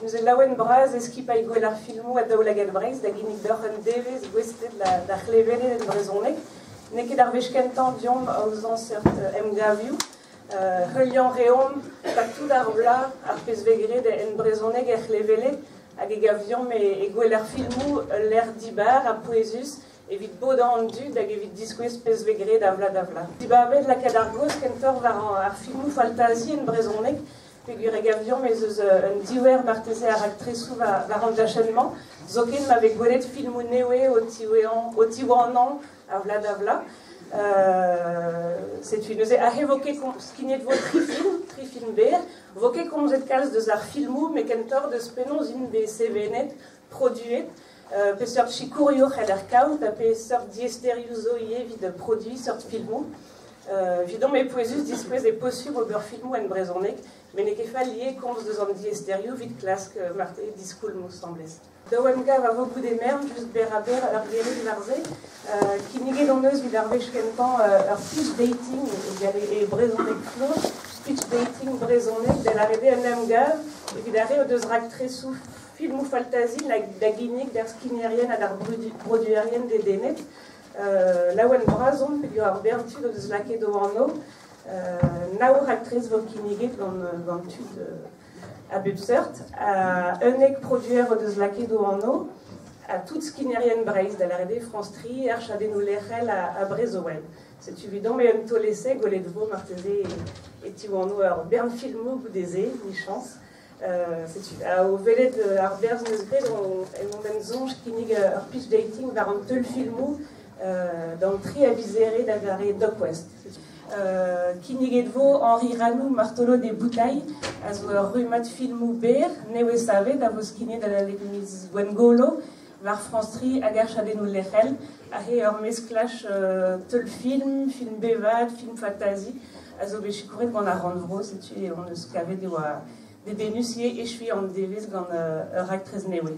nous laouen braz eskip a igwelar filmou a daoulaget breiz, da ginik d'oc'h devez gwestet da c'hlevele en brezonek. Neket ar vechkentan diom a ouzan sert emgavioù. Heulian reom, taktout ar vla ar pezvegret en brezonek e c'hlevele, hag e gavion e gwelar filmou l'er dibar a poezus, evit bodan an dud hag evit diskouez pezvegret da vla. Dibavet lakad ar goz kentor war ar filmou faltazi en brezonek, pegur e gavion ez eus un diwer marteze ar aktresou war an dachenman, zoken ma vez gwelet filmou newe o tiouanan a vla da vla. Setu neuze a evoke skinet vo tri film ber, voke komzet kalz deus ar filmou, me kentor deus penaos in be sevenet produet, pe seurt chikourio c'hell ar kaout, pe seurt diesterioù zo vid produit, seurt filmou. Vidon me poezus diskouez e posur ober filmou en brezonek, men e kefa lié komz deus an diesterioù vid klask marte diskoul mou semblez. Daouem gav a vo goude mern, just ber a ber ar vered varze, kinniget an eus vid ar vechkentan ur pitch dating e brezonek flot, pitch dating brezonek, del arrede un em gav, evit arre o deus raktresou filmou faltazi da ginnik d'ar skinnerien a d'ar broduerien de denet, laouen brazon, pegur ar bertud o deus lake do anno, naour aktrez vo kinniget gant tud a bep seurt, un produer o deus lake do anno, a tout skinnerien breiz, da l'arrede France 3 er chadenou lerel a brezowen. Setu vidon me un tolese golet vo marteze e tiouanno ur bern filmou goudeze, ni chans. O velet ar berz neus gret, on ben zonj kinnig ur pitch dating war an teul filmou d'an tri avizere da gare Doc West. Kinniget vo Henri Ranou martolo de boutailles, a zo ur rumat filmou ber, newe savet a vo skinet da la legmiz Gwengolo, var France 3 hag ar chadenou lerel, a he ur mesklach teul film bevad, film fantasy, a zo bet chikouret gant ar randvro, setu on eus kavet de denus ye echui an devez gant ur aktrez newe.